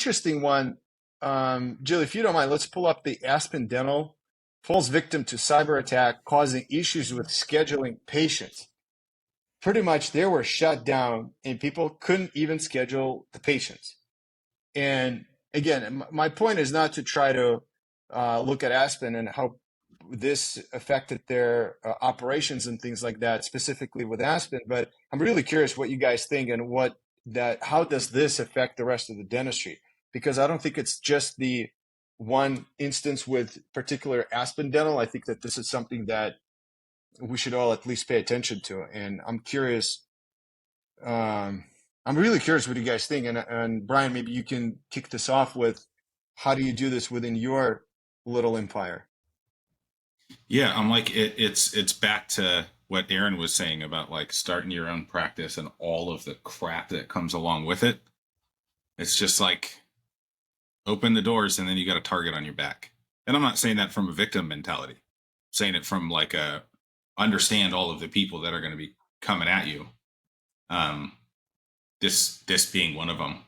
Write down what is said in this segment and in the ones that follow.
interesting one. Jill, if you don't mind, let's pull up the Aspen Dental falls victim to cyber attack causing issues with scheduling patients. Pretty much they were shut down and people couldn't even schedule the patients. And again, my point is not to try to look at Aspen and how this affected their operations and things like that, specifically with Aspen, but I'm really curious what you guys think and how does this affect the rest of the dentistry? Because I don't think it's just the one instance with particular Aspen Dental. I think that this is something that we should all at least pay attention to. And I'm curious, I'm really curious what you guys think. And Brian, maybe you can kick this off with how do you do this within your little empire? Yeah, I'm like it's back to what Aaron was saying about like starting your own practice and all of the crap that comes along with it. It's just like open the doors and then you got a target on your back. And I'm not saying that from a victim mentality. I'm saying it from like a understand all of the people that are going to be coming at you. This being one of them.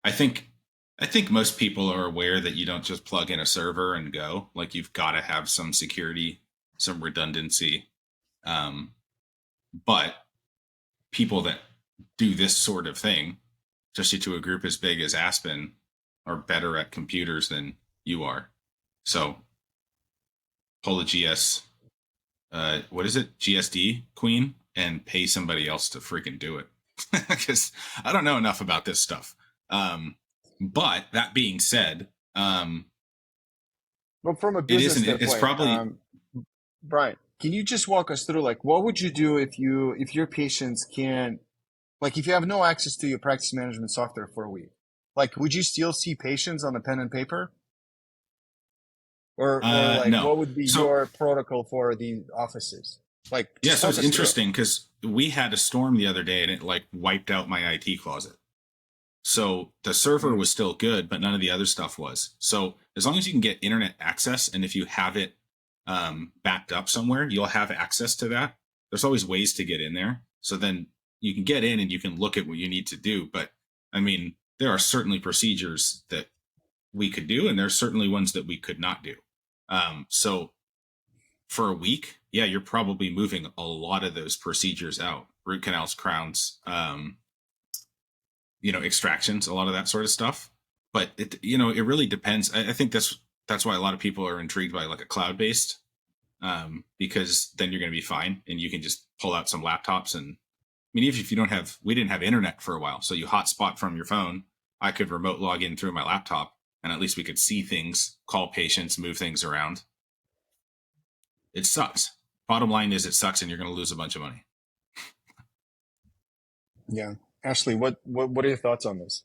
I think most people are aware that you don't just plug in a server and go. Like you've got to have some security, some redundancy. But people that do this sort of thing, especially to a group as big as Aspen, are better at computers than you are. So pull a what is it? GSD queen and pay somebody else to freaking do it. Because I don't know enough about this stuff. But that being said, well, from a business standpoint, it's probably Brian, can you just walk us through like what would you do if your patients can't, like if you have no access to your practice management software for a week? Like, would you still see patients on a pen and paper? Or like no. what would be your protocol for the offices? Like, yeah, so it's interesting because we had a storm the other day and it like wiped out my IT closet. So the server was still good, but none of the other stuff was. So as long as you can get internet access, and if you have it backed up somewhere, you'll have access to that. There's always ways to get in there. So then you can get in and you can look at what you need to do. But I mean, there are certainly procedures that we could do, and there's certainly ones that we could not do. So for a week, yeah, you're probably moving a lot of those procedures out. Root canals, crowns, extractions, a lot of that sort of stuff. But it really depends. I think that's why a lot of people are intrigued by like a cloud-based, because then you're going to be fine and you can just pull out some laptops. And I mean, even if we didn't have internet for a while, so you hotspot from your phone, I could remote log in through my laptop and at least we could see things, call patients, move things around. It sucks. Bottom line is it sucks and you're going to lose a bunch of money. Yeah. Ashley, what are your thoughts on this?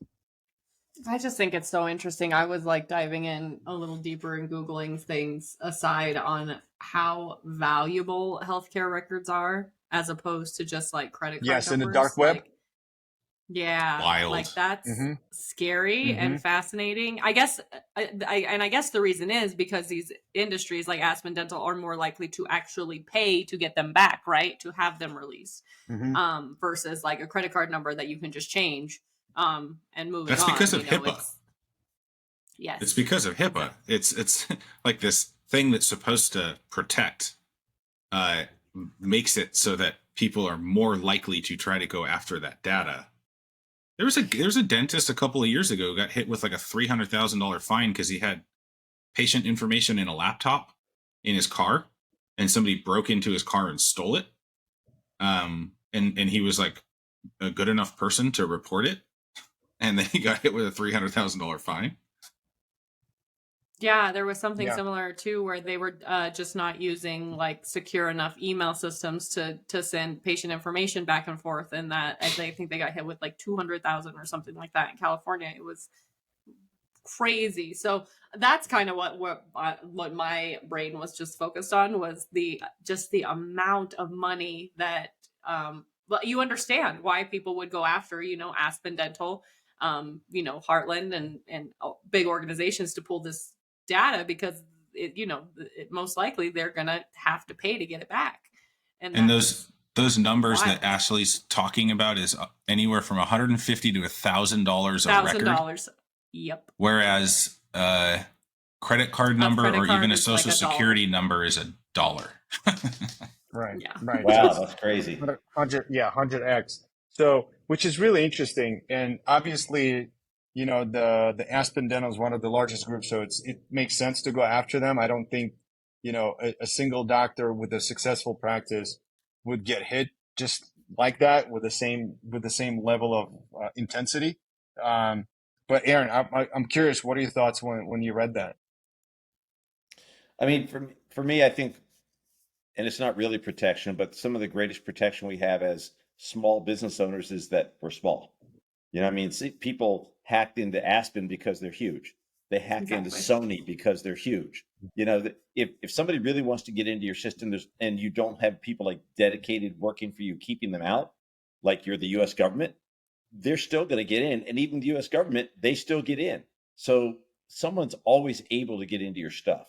I just think it's so interesting. I was like diving in a little deeper and Googling things aside on how valuable healthcare records are as opposed to just like credit card numbers. In the dark web. Like, yeah. Wild. Like that's scary and fascinating. I guess the reason is because these industries like Aspen Dental are more likely to actually pay to get them back, right? To have them released. Versus like a credit card number that you can just change and move That's it on. because of HIPAA. Yes. It's because of HIPAA. It's like this thing that's supposed to protect makes it so that people are more likely to try to go after that data. There was a dentist a couple of years ago who got hit with like a $300,000 fine because he had patient information in a laptop in his car, and somebody broke into his car and stole it. And he was like a good enough person to report it, and then he got hit with a $300,000 fine. Yeah, there was something similar too, where they were just not using like secure enough email systems to send patient information back and forth, and that I think they got hit with like 200,000 or something like that in California. It was crazy. So that's kind of what my brain was just focused on, was the amount of money that but you understand why people would go after Aspen Dental, Heartland and big organizations to pull this data, because it most likely they're gonna have to pay to get it back. And those numbers that Ashley's talking about is anywhere from $150 to $1,000 a record. Yep. Whereas credit card A number credit or even card a is like social $1. security number is $1. Right, Yeah. right. So Wow, it's that's crazy. 100, yeah, 100x. So, which is really interesting. And obviously, the Aspen Dental is one of the largest groups, so it makes sense to go after them. I don't think, a single doctor with a successful practice would get hit just like that with the same level of intensity. Um, but Aaron, I'm curious, what are your thoughts when you read that? I mean, for me, I think, and it's not really protection, but some of the greatest protection we have as small business owners is that we're small. You know what I mean? See, people hacked into Aspen because they're huge. They hack into Exactly. Sony because they're huge. You know, if somebody really wants to get into your system, and you don't have people like dedicated working for you, keeping them out, like you're the U.S. government, they're still going to get in. And even the U.S. government, they still get in. So someone's always able to get into your stuff.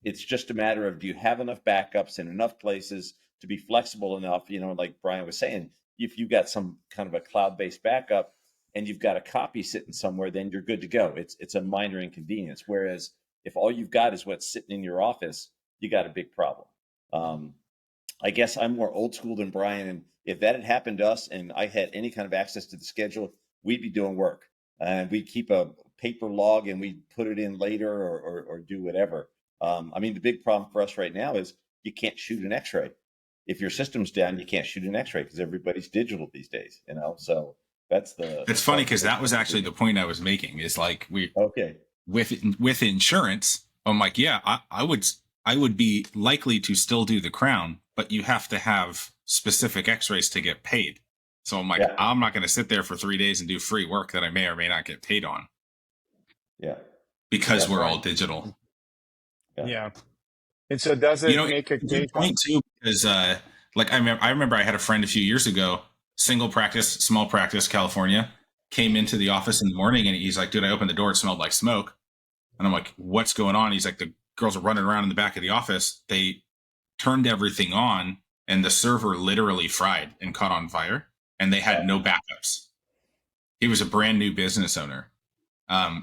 It's just a matter of, do you have enough backups in enough places to be flexible enough? You know, like Brian was saying, if you've got some kind of a cloud-based backup and you've got a copy sitting somewhere, then you're good to go. It's a minor inconvenience. Whereas if all you've got is what's sitting in your office, you got a big problem. Um, I guess I'm more old school than Brian, and if that had happened to us and I had any kind of access to the schedule, we'd be doing work, and we'd keep a paper log and we'd put it in later, or do whatever. I mean, the big problem for us right now is you can't shoot an X-ray. If your system's down, you can't shoot an X-ray because everybody's digital these days. You know, so that's the It's funny because that was actually the point I was making. Is like okay. with insurance, I'm like, yeah, I would be likely to still do the crown, but you have to have specific X-rays to get paid. So I'm like, Yeah, I'm not going to sit there for 3 days and do free work that I may or may not get paid on yeah, because yeah, we're all Right. digital. yeah, Yeah. And so does You it know, make a it's a good case? point too, because like I remember I had a friend a few years ago, single practice, small practice, California, came into the office in the morning and he's like, dude, I opened the door, it smelled like smoke. And I'm like, what's going on? He's like, the girls are running around in the back of the office. They turned everything on and the server literally fried and caught on fire and they had yeah. no backups. He was a brand new business owner.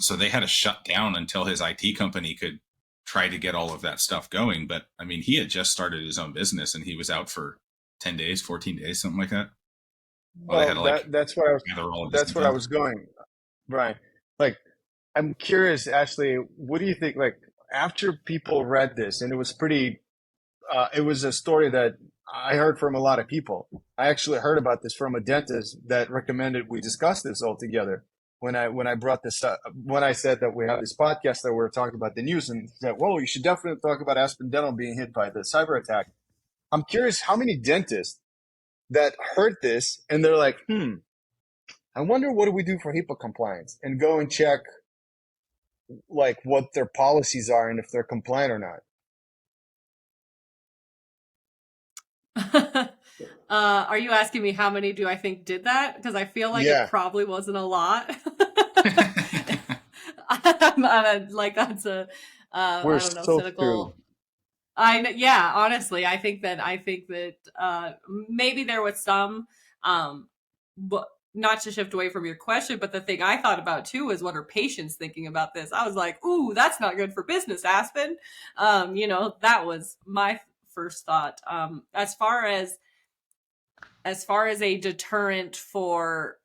So they had to shut down until his IT company could try to get all of that stuff going. But I mean, he had just started his own business and he was out for 10 days, 14 days, something like that. Well, they had Well, to like gather all of his that's what I info. was going, Brian. Like, I'm curious, Ashley, what do you think? Like, after people read this, and it was a story that I heard from a lot of people. I actually heard about this from a dentist that recommended we discuss this all together. When I brought this up, when I said that we have this podcast that we're talking about the news, and said, "Whoa, you should definitely talk about Aspen Dental being hit by the cyber attack." I'm curious how many dentists that heard this and they're like, I wonder what do we do for HIPAA compliance, and go and check like what their policies are and if they're compliant or not. Are you asking me how many do I think did that? Because I feel like it Yeah. probably wasn't a lot. Like that's a We're I don't know, so screwed. cynical. Yeah, honestly, I think that maybe there was some, but not to shift away from your question, but the thing I thought about too is what are patients thinking about this? I was like, ooh, that's not good for business, Aspen. That was my first thought. As far as a deterrent for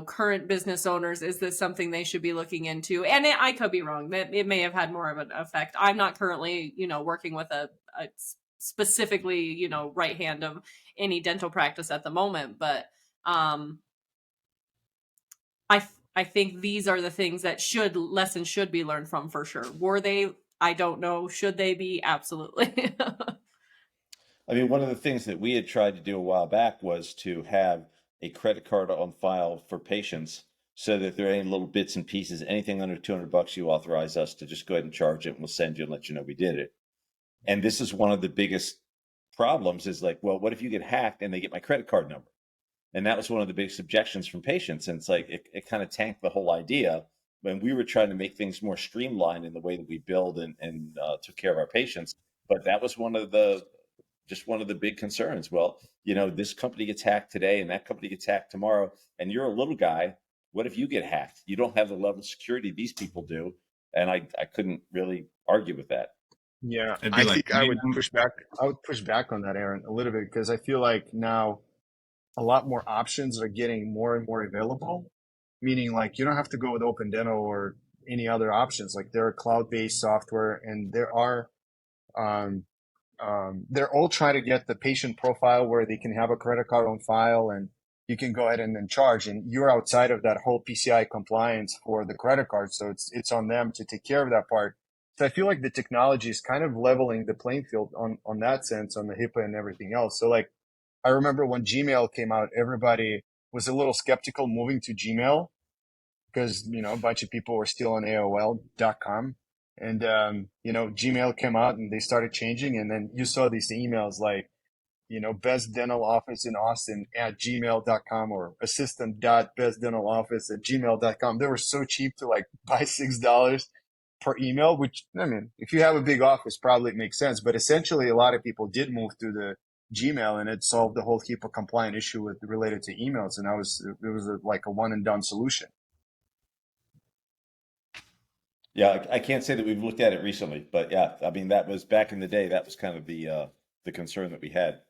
current business owners, is this something they should be looking into? And I could be wrong, that it may have had more of an effect. I'm not currently working with a specifically right hand of any dental practice at the moment, but um I think these are the things that lessons should be learned from, for sure. Were they? I don't know. Should they be? Absolutely. I mean, one of the things that we had tried to do a while back was to have a credit card on file for patients so that there are any little bits and pieces, anything under $200, you authorize us to just go ahead and charge it and we'll send you and let you know we did it. And this is one of the biggest problems is like, well, what if you get hacked and they get my credit card number? And that was one of the biggest objections from patients. And it's like, it kind of tanked the whole idea when we were trying to make things more streamlined in the way that we build and took care of our patients. But that was one of the big concerns. Well, this company gets hacked today and that company gets hacked tomorrow, and you're a little guy What if you get hacked? You don't have the level of security these people do. And I couldn't really argue with that. Yeah, It'd be I like think I would push back. I would push back on that, Aaron, a little bit because I feel like now a lot more options are getting more and more available. Meaning, like you don't have to go with Open Dental or any other options. Like there are cloud-based software, and there are um, they're all trying to get the patient profile where they can have a credit card on file and you can go ahead and then charge. And you're outside of that whole PCI compliance for the credit card. So it's on them to take care of that part. So I feel like the technology is kind of leveling the playing field on that sense, on the HIPAA and everything else. So like, I remember when Gmail came out, everybody was a little skeptical moving to Gmail because, a bunch of people were still on AOL.com. And, Gmail came out and they started changing. And then you saw these emails like, best dental office in Austin at gmail.com or assistant.bestdentaloffice at gmail.com. They were so cheap to like buy $6 per email, which, I mean, if you have a big office, probably it makes sense. But essentially, a lot of people did move to the Gmail and it solved the whole HIPAA compliant issue related to emails. And it was like a one and done solution. Yeah, I can't say that we've looked at it recently, but yeah, I mean that was back in the day. That was kind of the concern that we had.